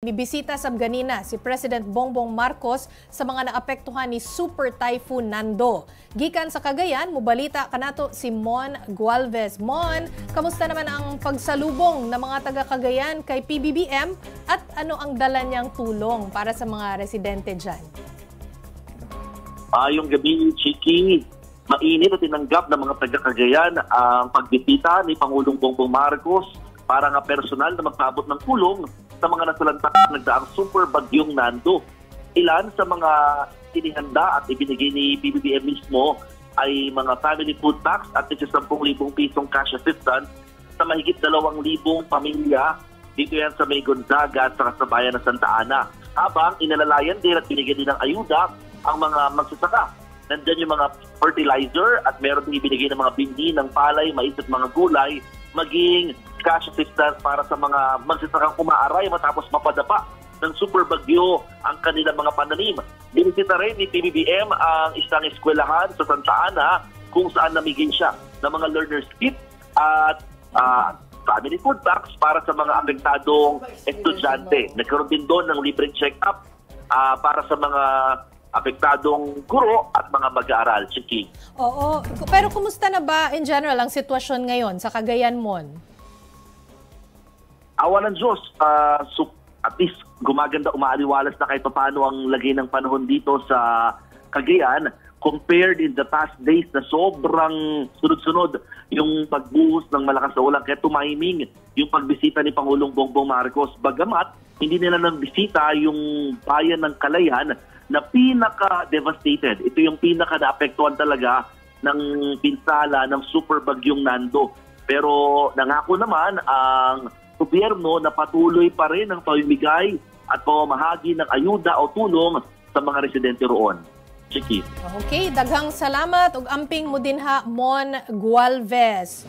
Bibisita sa ganina si President Bongbong Marcos sa mga naapektuhan ni Super Typhoon Nando. Gikan sa Cagayan, mubalita kanato si Mon Gualvez. Mon, kamusta naman ang pagsalubong ng mga taga-Cagayan kay PBBM at ano ang dala niyang tulong para sa mga residente dyan? Yung gabi, Chiki, mainit at tinanggap ng mga taga-Cagayan ang pagbisita ni Pangulong Bongbong Marcos para nga personal na magpaabot ng tulong sa mga nasalanta nagdaang super bagyong Nando. Ilan sa mga inihanda at ibinigay ni PBBM mismo ay mga family food tax at 10,000 pisong cash assistance sa mahigit 2,000 pamilya dito yan sa May Gonzaga at sa bayan ng Santa Ana. Habang inalalayan din at binigyan din ng ayuda ang mga magsasaka. Nandiyan yung mga fertilizer at meron din ibinigay ng mga bindi ng palay, mais at mga gulay, maging cash assistance para sa mga magsasakang umaaray matapos mapadapa ng super bagyo ang kanilang mga pananim. Binisita rin ni PBBM ang isang eskwelahan sa Santa Ana kung saan namigay siya ng mga learner's kit at family food tax para sa mga apektadong estudyante. Nagkaroon din doon ng libreng check-up para sa mga apektadong guro at mga mag-aaral. Chiki. Oo, pero kumusta na ba in general ang sitwasyon ngayon sa Cagayan, Mon? Awa ng Diyos, at least gumaganda, umaaliwalas na kahit paano ang lagay ng panahon dito sa Cagayan compared in the past days na sobrang sunod-sunod yung pagbuhos ng malakas na ulan. Kaya tumiming yung pagbisita ni Pangulong Bongbong Marcos. Bagamat hindi nila nang bisita yung bayan ng Calayan na pinaka-devastated. Ito yung pinaka-naapektuhan talaga ng pinsala ng super bagyong Nando. Pero nangako naman ang gobyerno na patuloy pa rin ang pamimigay at pamamahagi ng ayuda o tulong sa mga residente roon. Chiki. Okay, daghang salamat ug amping mo dinha Mon Gualvez.